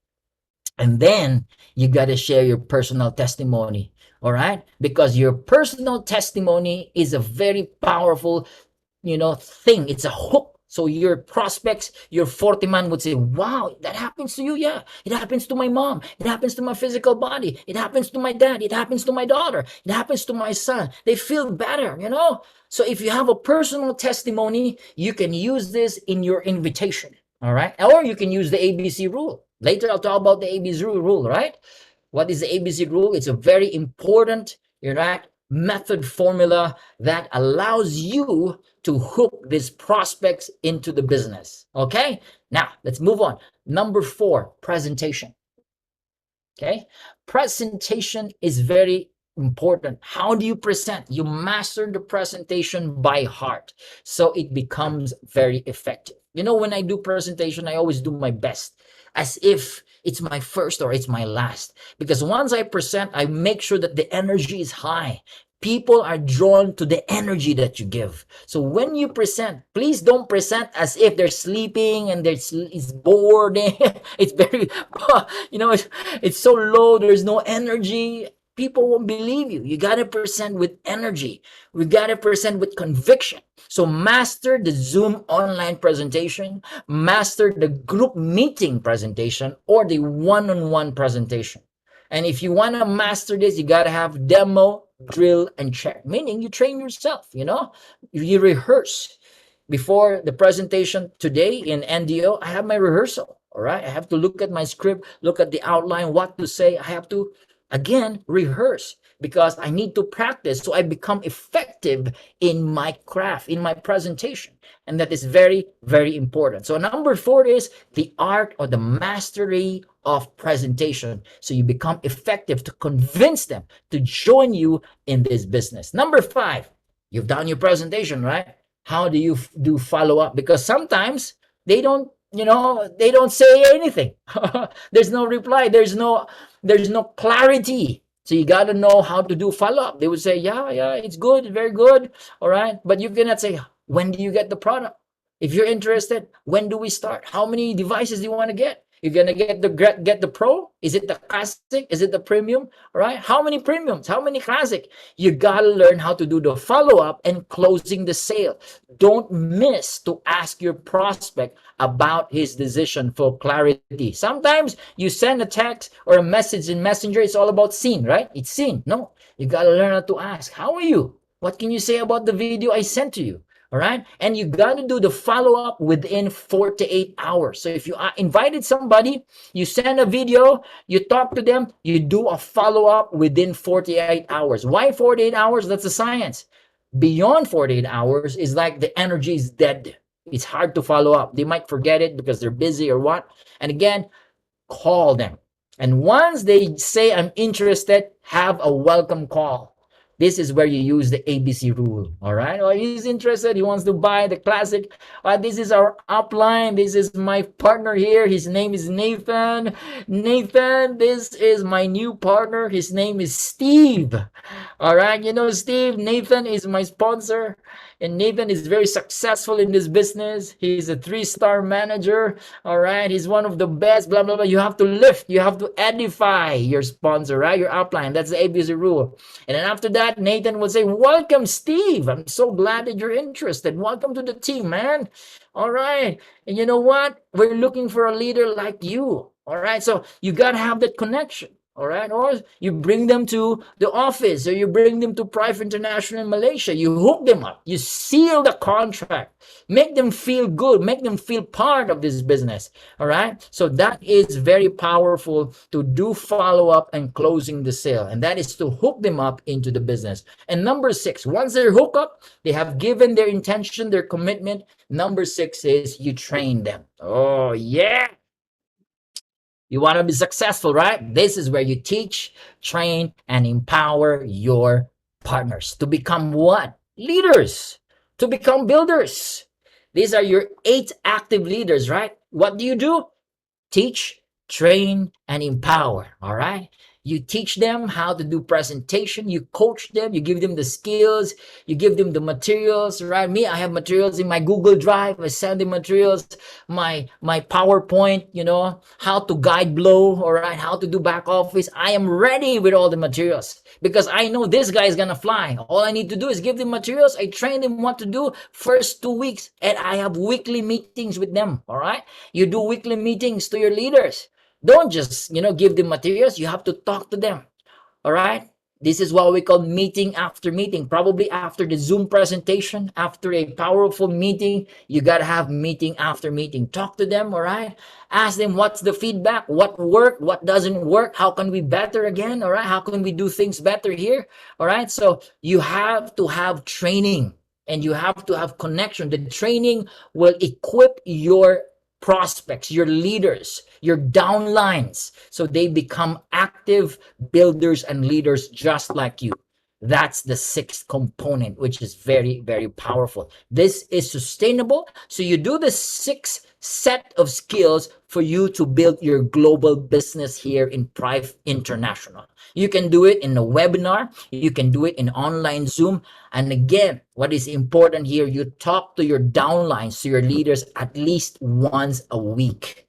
And then you got to share your personal testimony. All right. Because your personal testimony is a very powerful, thing. It's a hook. So your prospects, your 40 man would say, wow, that happens to you. Yeah. It happens to my mom. It happens to my physical body. It happens to my dad. It happens to my daughter. It happens to my son. They feel better. So if you have a personal testimony, you can use this in your invitation. All right. Or you can use the ABC rule. Later, I'll talk about the ABC rule, right? What is the ABC rule? It's a very important, right, method formula that allows you to hook these prospects into the business. Okay? Now, let's move on. Number 4, presentation. Okay? Presentation is very important. How do you present? You master the presentation by heart. So it becomes very effective. When I do presentation, I always do my best as if it's my first or it's my last. Because once I present, I make sure that the energy is high. People are drawn to the energy that you give. So when you present, please don't present as if they're sleeping and it's bored. It's very, it's so low. There's no energy. People won't believe you. You got to present with energy. We got to present with conviction. So master the Zoom online presentation, master the group meeting presentation, or the one-on-one presentation. And if you want to master this, you got to have demo, drill, and check. Meaning you train yourself, you rehearse. Before the presentation today in NDO, I have my rehearsal. All right. I have to look at my script, look at the outline, what to say. I have to, again, rehearse because I need to practice so I become effective in my craft, in my presentation. And that is very, very important. So number 4 is the art or the mastery of presentation. So you become effective to convince them to join you in this business. Number 5, you've done your presentation, right? How do you do follow up? Because sometimes they don't say anything. There's no reply. There's no clarity. So you got to know how to do follow up. They would say, yeah, it's good, very good. All right. But you cannot say, when do you get the product? If you're interested, when do we start? How many devices do you want to get? You're gonna get the Pro? Is it the Classic? Is it the Premium? All right. How many premiums? How many Classic? You gotta learn how to do the follow-up and closing the sale. Don't miss to ask your prospect about his decision for clarity. Sometimes you send a text or a message in Messenger. It's all about seen, right? It's seen. No, you gotta learn how to ask. How are you? What can you say about the video I sent to you? All right. And you got to do the follow up within 48 hours. So if you invited somebody, you send a video, you talk to them, you do a follow up within 48 hours. Why 48 hours? That's a science. Beyond 48 hours is like the energy is dead. It's hard to follow up. They might forget it because they're busy or what. And again, call them. And once they say, I'm interested, have a welcome call. This is where you use the ABC rule. All right. Well, he's interested. He wants to buy the Classic. This is our upline. This is my partner here. His name is Nathan. Nathan, this is my new partner. His name is Steve. All right. Steve, Nathan is my sponsor. And Nathan is very successful in this business. He's a 3-star manager. All right. He's one of the best, blah, blah, blah. You have to lift, you have to edify your sponsor, right? Your upline. That's the ABC rule. And then after that, Nathan will say, welcome, Steve. I'm so glad that you're interested. Welcome to the team, man. All right. And you know what? We're looking for a leader like you. All right. So you got to have that connection. All right. Or you bring them to the office, or you bring them to Prife International in Malaysia. You hook them up. You seal the contract. Make them feel good. Make them feel part of this business. All right. So that is very powerful to do follow up and closing the sale. And that is to hook them up into the business. And number 6, once they're hooked up, they have given their intention, their commitment. Number 6 is you train them. Oh, yeah. You want to be successful, right? This is where you teach, train, and empower your partners to become what? Leaders, to become builders. These are your 8 active leaders, right? What do? Teach, train, and empower. All right. You teach them how to do presentation. You coach them. You give them the skills. You give them the materials, right? Me, I have materials in my Google Drive. I send them materials, my PowerPoint, how to guide blow, all right, how to do back office. I am ready with all the materials because I know this guy is going to fly. All I need to do is give them materials. I train them what to do first 2 weeks, and I have weekly meetings with them, all right? You do weekly meetings to your leaders. Don't just, give them materials. You have to talk to them. All right. This is what we call meeting after meeting. Probably after the Zoom presentation, after a powerful meeting, you got to have meeting after meeting. Talk to them. All right. Ask them what's the feedback, what worked, what doesn't work. How can we better again? All right. How can we do things better here? All right. So you have to have training and you have to have connection. The training will equip your prospects, your leaders, your downlines, so they become active builders and leaders just like you. That's the 6th component, which is very, very powerful. This is sustainable. So you do the 6 set of skills for you to build your global business here in Prife International. You can do it in a webinar. You can do it in online Zoom. And again, what is important here, you talk to your downlines, to your leaders at least once a week.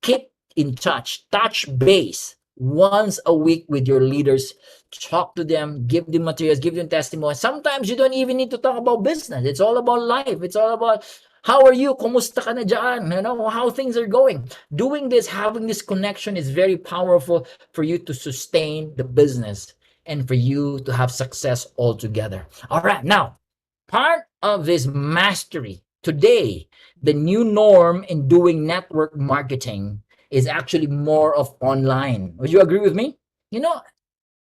Keep in touch base once a week with your leaders. Talk to them, give them materials, give them testimony. Sometimes you don't even need to talk about business. It's all about life. It's all about how are you? Kumusta ka na dyan? How things are going. Doing this, having this connection is very powerful for you to sustain the business and for you to have success altogether. All right. Now, part of this mastery today, the new norm in doing network marketing is actually more of online. Would you agree with me?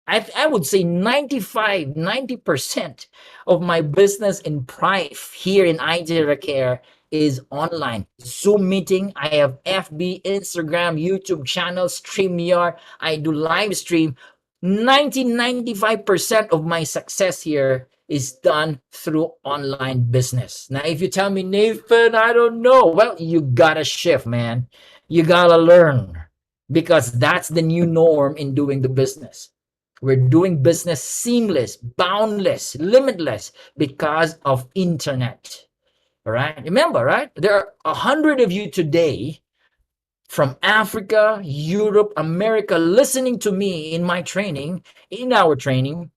I would say 90% of my business in Prife here in IT Care is online. Zoom meeting. I have FB, Instagram, YouTube channel, StreamYard. I do live stream. 95% of my success here is done through online business. Now, if you tell me, Nathan, I don't know. Well, you gotta shift, man. You gotta learn because that's the new norm in doing the business. We're doing business seamless, boundless, limitless because of internet. All right. Remember, right? There are 100 of you today from Africa, Europe, America, listening to me in my training, in our training,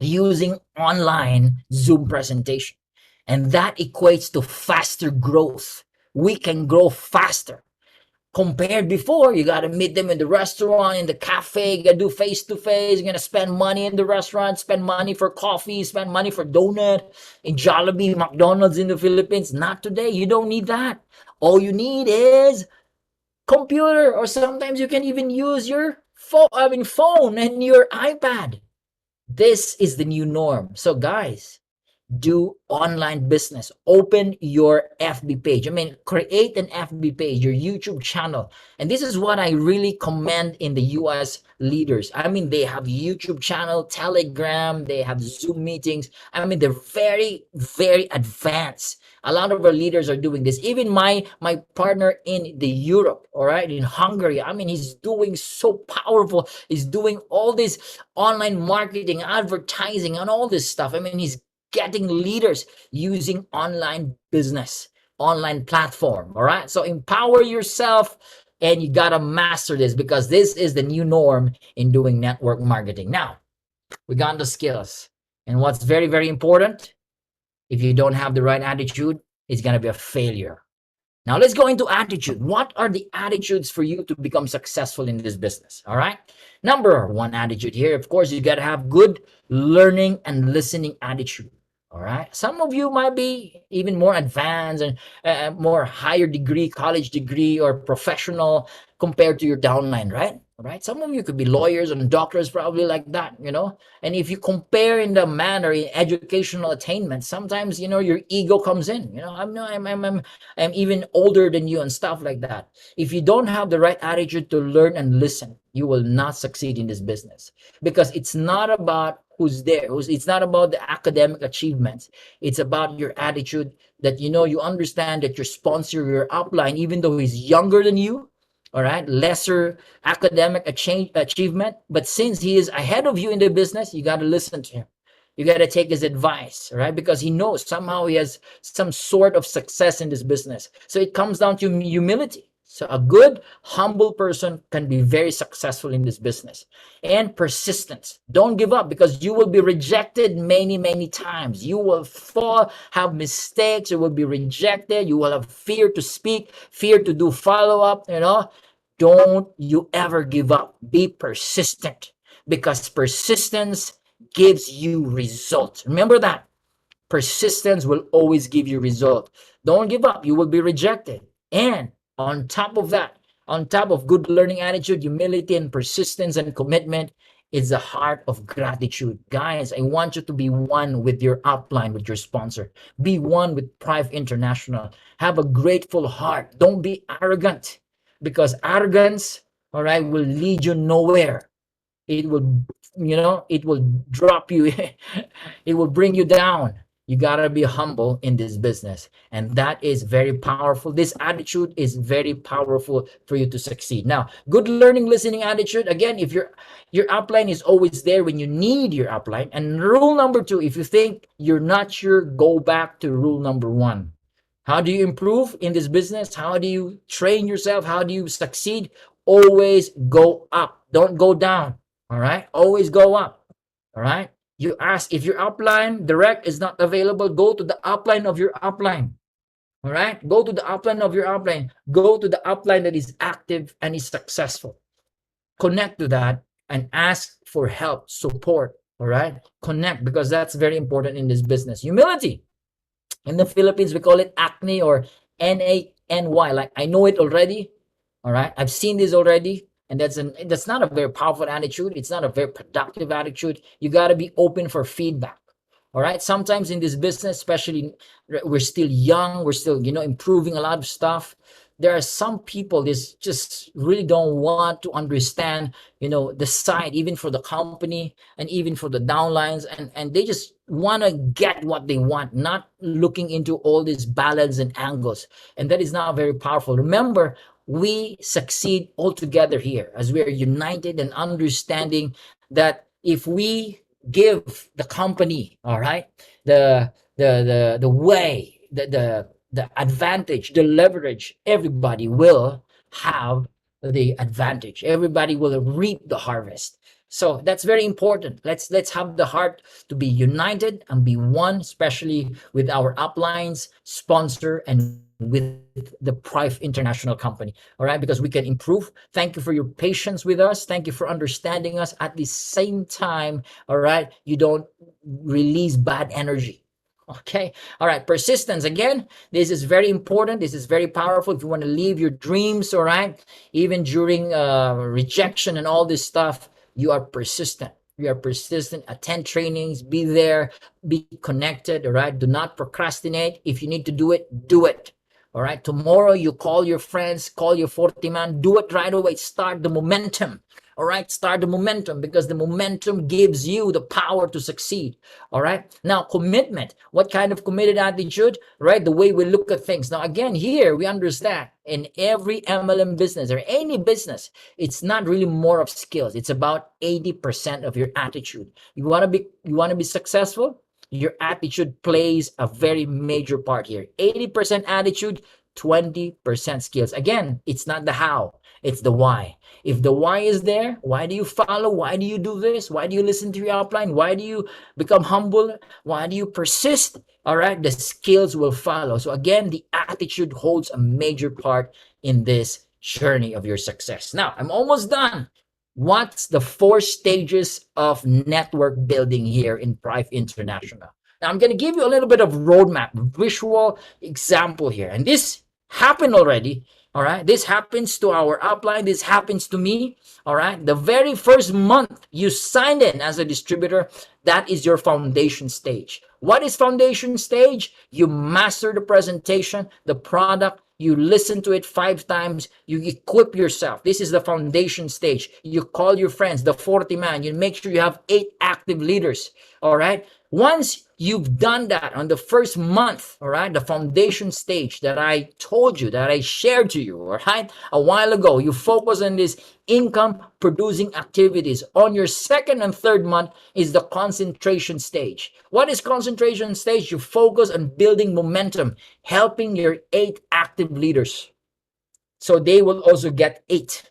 using online Zoom presentation. And that equates to faster growth. We can grow faster. Compared before, you got to meet them in the restaurant, in the cafe, you got to do face-to-face, you're going to spend money in the restaurant, spend money for coffee, spend money for donut, in Jollibee, McDonald's in the Philippines. Not today. You don't need that. All you need is computer, or sometimes you can even use your phone and your iPad. This is the new norm. So guys, do online business. Open your FB page. Create an FB page, your YouTube channel. And this is what I really commend in the US leaders. They have YouTube channel, Telegram, they have Zoom meetings. They're very, very advanced. A lot of our leaders are doing this. Even my partner in the Europe, all right, in Hungary, he's doing so powerful. He's doing all this online marketing, advertising, and all this stuff. He's getting leaders using online business, online platform. All right. So empower yourself, and you got to master this, because this is the new norm in doing network marketing. Now, we got the skills. And what's very, very important, if you don't have the right attitude, it's going to be a failure. Now let's go into attitude. What are the attitudes for you to become successful in this business? All right. Number one attitude here, of course, you got to have good learning and listening attitude. All right. Some of you might be even more advanced and more higher degree, college degree, or professional compared to your downline, right? All right. Some of you could be lawyers and doctors, probably like that, you know. And if you compare in the manner in educational attainment, sometimes, you know, your ego comes in. You know, I'm even older than you and stuff like that. If you don't have the right attitude to learn and listen, you will not succeed in this business, because it's not about who's there. It's not about the academic achievements. It's about your attitude, that, you know, you understand that your sponsor, your upline, even though he's younger than you, all right, lesser academic achievement, but since he is ahead of you in the business, you got to listen to him. You got to take his advice, right? Because he knows somehow he has some sort of success in this business. So it comes down to humility. So a good, humble person can be very successful in this business. And persistence. Don't give up, because you will be rejected many, many times. You will fall, have mistakes, you will be rejected. You will have fear to speak, fear to do follow-up, you know. Don't you ever give up. Be persistent, because persistence gives you results. Remember that. Persistence will always give you result. Don't give up. You will be rejected. And on top of that, on top of good learning attitude, humility, and persistence and commitment, is the heart of gratitude. Guys, I want you to be one with your upline, with your sponsor. Be one with Prife International. Have a grateful heart. Don't be arrogant, because arrogance, all right, will lead you nowhere. It will, you know, it will drop you. It will bring you down. You gotta be humble in this business, and that is very powerful. This attitude is very powerful for you to succeed. Now, good learning, listening attitude. Again, if your upline is always there when you need your upline. And rule number two, if you think you're not sure, go back to rule number one. How do you improve in this business? How do you train yourself? How do you succeed? Always go up. Don't go down. All right. Always go up. All right. You ask, if your upline direct is not available, go to the upline of your upline. All right. Go to the upline of your upline. Go to the upline that is active and is successful. Connect to that and ask for help, support. All right. Connect, because that's very important in this business. Humility. In the Philippines, we call it acne, or NANY. Like, I know it already. All right. I've seen this already. And that's not a very powerful attitude. It's not a very productive attitude. You got to be open for feedback. All right. Sometimes in this business, especially, we're still young. We're still, you know, improving a lot of stuff. There are some people that just really don't want to understand, you know, the side, even for the company and even for the downlines. And they just want to get what they want, not looking into all these balance and angles. And that is not very powerful. Remember, we succeed all together here as we are united and understanding that if we give the company, all right, the way, the advantage, the leverage, everybody will have the advantage. Everybody will reap the harvest. So that's very important. Let's have the heart to be united and be one, especially with our uplines, sponsor, and with the Prife International Company. All right, because we can improve. Thank you for your patience with us. Thank you for understanding us. At the same time, all right, you don't release bad energy. Okay. All right. Persistence. Again, this is very important. This is very powerful. If you want to live your dreams, all right, even during rejection and all this stuff, you are persistent. You are persistent. Attend trainings. Be there. Be connected. All right. Do not procrastinate. If you need to do it, do it. All right. Tomorrow, you call your friends, call your 40 man, do it right away. Start the momentum. All right. Start the momentum, because the momentum gives you the power to succeed. All right. Now, commitment. What kind of committed attitude? Right. The way we look at things. Now, again, here we understand in every MLM business or any business, it's not really more of skills. It's about 80% of your attitude. You want to be successful? Your attitude plays a very major part here. 80% attitude, 20% skills. Again, it's not the how, it's the why. If the why is there, why do you follow? Why do you do this? Why do you listen to your upline? Why do you become humble? Why do you persist? All right, the skills will follow. So again, the attitude holds a major part in this journey of your success. Now, I'm almost done. What's the 4 stages of network building here in Prife International? Now, I'm going to give you a little bit of roadmap, visual example here. And this happened already. All right. This happens to our upline. This happens to me. All right. The very first month you signed in as a distributor, that is your foundation stage. What is foundation stage? You master the presentation, the product, you listen to it 5 times, you equip yourself. This is the foundation stage. You call your friends, the 40 man, you make sure you have 8 active leaders. All right. Once you've done that on the first month, all right, the foundation stage that I told you, that I shared to you, all right, a while ago, you focus on this income producing activities. On your second and third month is the concentration stage. What is concentration stage? You focus on building momentum, helping your 8 active leaders. So they will also get 8.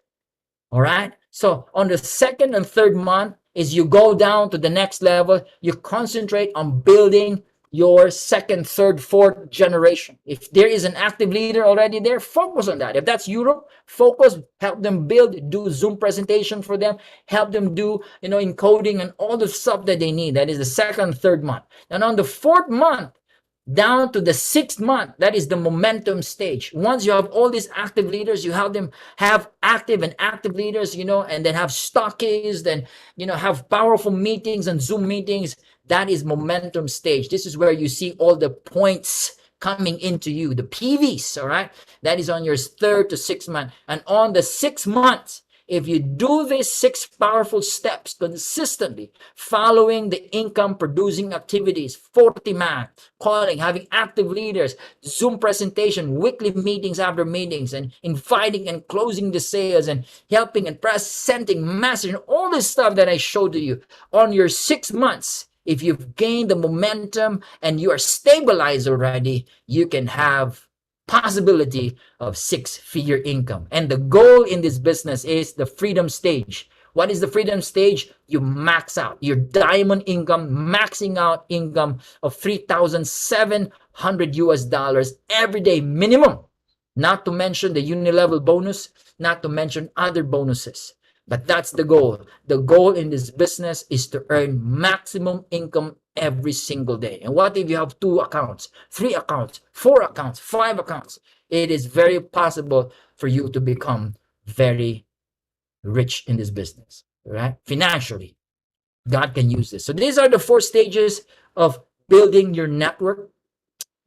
All right. So on the second and third month is you go down to the next level. You concentrate on building your second, third, fourth generation. If there is an active leader already there, focus on that. If that's Europe, focus, help them build, do Zoom presentation for them, help them do, encoding and all the stuff that they need. That is the second, third month. And on the fourth month, down to the 6th month, that is the momentum stage. Once you have all these active leaders, you have them have active leaders, and then have stockists, then, have powerful meetings and Zoom meetings. That is momentum stage. This is where you see all the points coming into you, the PVs, all right? That is on your 3rd to 6th month. And on the 6th month, if you do these 6 powerful steps consistently, following the income producing activities, 40 man, calling, having active leaders, Zoom presentation, weekly meetings after meetings, and inviting and closing the sales, and helping and presenting, messaging, all this stuff that I showed to you on your 6 months, if you've gained the momentum and you are stabilized already, you can have possibility of 6-figure income. And the goal in this business is the freedom stage. What is the freedom stage? You max out your diamond income, maxing out income of $3,700 every day minimum. Not to mention the uni-level bonus, not to mention other bonuses. But that's the goal. The goal in this business is to earn maximum income every single day. And what if you have 2 accounts, 3 accounts, 4 accounts, 5 accounts? It is very possible for you to become very rich in this business, right? Financially, God can use this. So these are the 4 stages of building your network.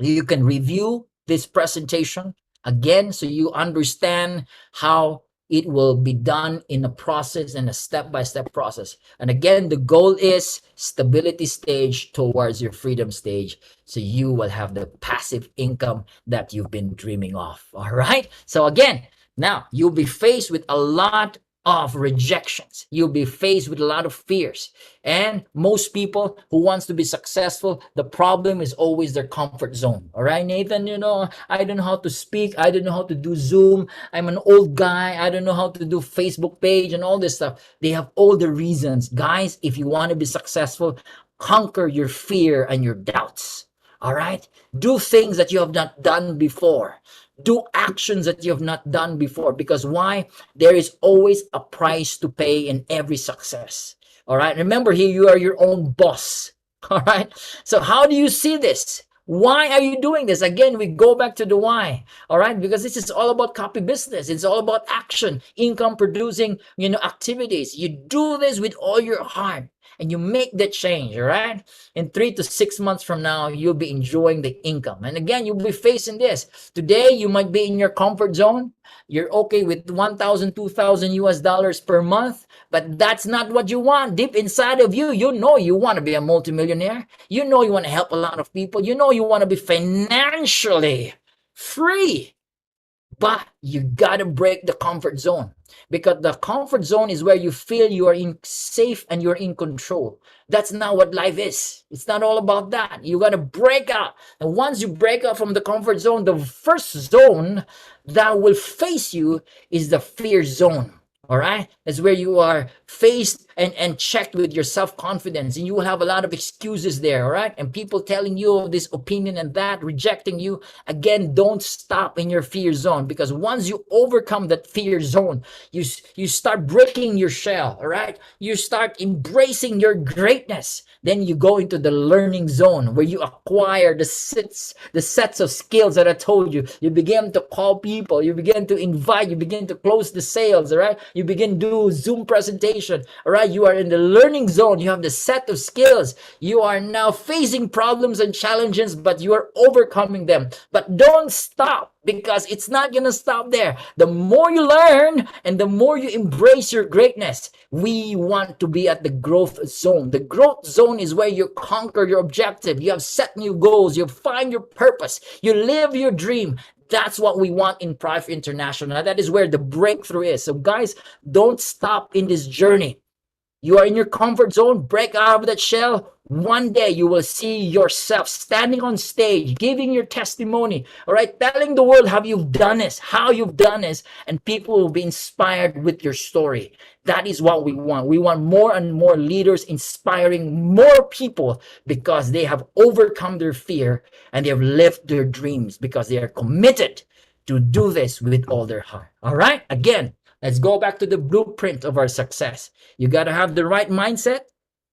You can review this presentation again so you understand how it will be done in a process and a step-by-step process. And again, the goal is stability stage towards your freedom stage. So you will have the passive income that you've been dreaming of. All right. So again, now you'll be faced with a lot of rejections. You'll be faced with a lot of fears. And most people who wants to be successful, the problem is always their comfort zone. All right, Nathan, I don't know how to speak. I don't know how to do Zoom. I'm an old guy. I don't know how to do Facebook page and all this stuff. They have all the reasons. Guys, if you want to be successful, conquer your fear and your doubts. All right? Do things that you have not done before. Do actions that you have not done before. Because why? There is always a price to pay in every success. All right? Remember, here you are your own boss. All right? So how do you see this? Why are you doing this? Again, we go back to the why. All right? Because this is all about copy business. It's all about action, income producing, activities. You do this with all your heart. And you make that change, all right? In 3 to 6 months from now, you'll be enjoying the income. And again, you'll be facing this. Today, you might be in your comfort zone. You're okay with 1,000, 2,000 US dollars per month, but that's not what you want. Deep inside of you, you know you want to be a multimillionaire. You know you want to help a lot of people. You know you want to be financially free. But you gotta break the comfort zone, because the comfort zone is where you feel you are in safe and you're in control. That's not what life is. It's not all about that. You gotta break out. And once you break out from the comfort zone, the first zone that will face you is the fear zone. All right, that's where you are faced and checked with your self-confidence, and you will have a lot of excuses there. All right, and people telling you this opinion and that, rejecting you. Again, don't stop in your fear zone, because once you overcome that fear zone, you start breaking your shell. All right, you start embracing your greatness. Then you go into the learning zone, where you acquire the sets of skills that I told you. You begin to call people, you begin to invite, you begin to close the sales. All right, you begin to do Zoom presentation. All right, you are in the learning zone. You have the set of skills. You are now facing problems and challenges, but you are overcoming them. But don't stop, because it's not going to stop there. The more you learn and the more you embrace your greatness, we want to be at the growth zone. The growth zone is where you conquer your objective. You have set new goals. You find your purpose. You live your dream. That's what we want in Prife International. That is where the breakthrough is. So guys, don't stop in this journey. You are in your comfort zone, break out of that shell. One day you will see yourself standing on stage, giving your testimony, all right, telling the world how you've done this, and people will be inspired with your story. That is what we want. We want more and more leaders inspiring more people, because they have overcome their fear and they have lived their dreams, because they are committed to do this with all their heart. All right, again, let's go back to the blueprint of our success. You got to have the right mindset,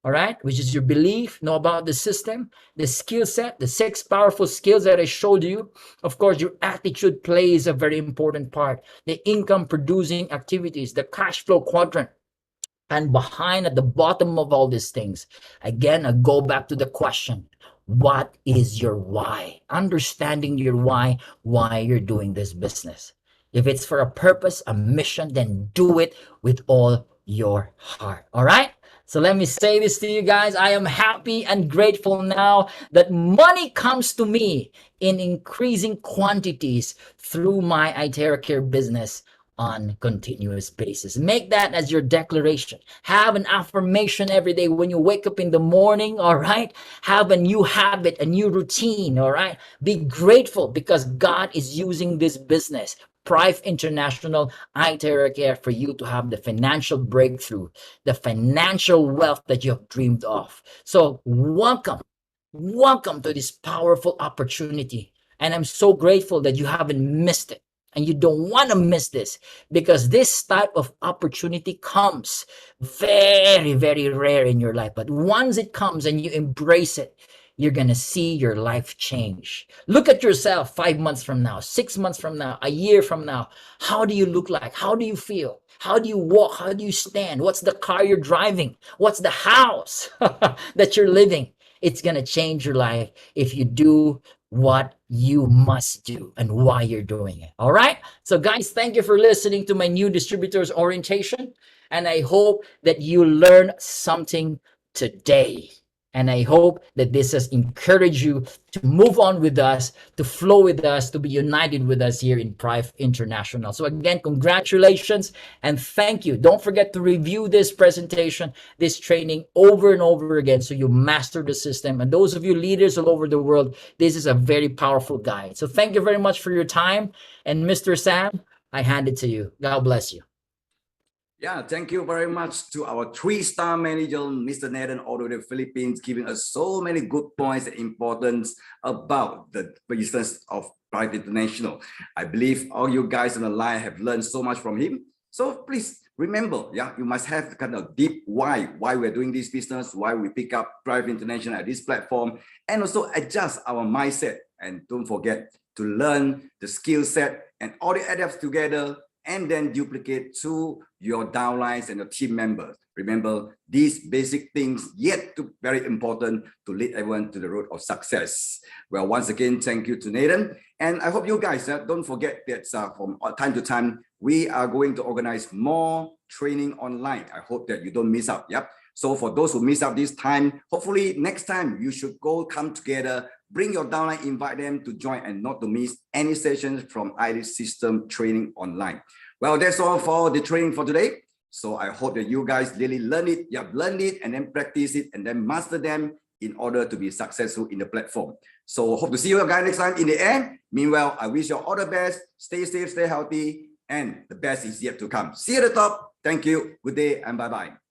all right, which is your belief, know about the system, the skill set, the 6 powerful skills that I showed you. Of course, your attitude plays a very important part. The income producing activities, the cash flow quadrant. And behind, at the bottom of all these things, again, I go back to the question: what is your why? Understanding your why you're doing this business. If it's for a purpose, a mission, then do it with all your heart. All right? So let me say this to you guys. I am happy and grateful now that money comes to me in increasing quantities through my iTerra business on continuous basis. Make that as your declaration. Have an affirmation every day when you wake up in the morning, all right? Have a new habit, a new routine, all right? Be grateful, because God is using this business, Prife International iTerra Care, for you to have the financial breakthrough, the financial wealth that you have dreamed of. So welcome to this powerful opportunity. And I'm so grateful that you haven't missed it. And you don't want to miss this, because this type of opportunity comes very, very rare in your life. But once it comes and you embrace it, you're going to see your life change. Look at yourself 5 months from now, 6 months from now, a year from now. How do you look like? How do you feel? How do you walk? How do you stand? What's the car you're driving? What's the house that you're living? It's going to change your life if you do what you must do and why you're doing it. All right. So, guys, thank you for listening to my new distributors orientation. And I hope that you learn something today. And I hope that this has encouraged you to move on with us, to flow with us, to be united with us here in Prife International. So again, congratulations and thank you. Don't forget to review this presentation, this training over and over again, so you master the system. And those of you leaders all over the world, this is a very powerful guide. So thank you very much for your time. And Mr. Sam, I hand it to you. God bless you. Yeah, thank you very much to our 3-star manager, Mr. Nathan, all of the Philippines, giving us so many good points and importance about the business of Prife International. I believe all you guys on the line have learned so much from him. So please remember, yeah, you must have kind of deep why we're doing this business, why we pick up Prife International at this platform, and also adjust our mindset. And don't forget to learn the skill set and all the adapts together, and then duplicate to your downlines and your team members. Remember, these basic things yet to very important to lead everyone to the road of success. Well, once again, thank you to Nathan. And I hope you guys don't forget that from time to time, we are going to organize more training online. I hope that you don't miss out. Yep. So for those who miss out this time, hopefully next time you should come together bring your downline, invite them to join and not to miss any sessions from IELTS system training online. Well, that's all for the training for today. So I hope that you guys really learn it, you have learned it and then practice it and then master them in order to be successful in the platform. So hope to see you guys next time in the end. Meanwhile, I wish you all the best. Stay safe, stay healthy, and the best is yet to come. See you at the top. Thank you. Good day and bye-bye.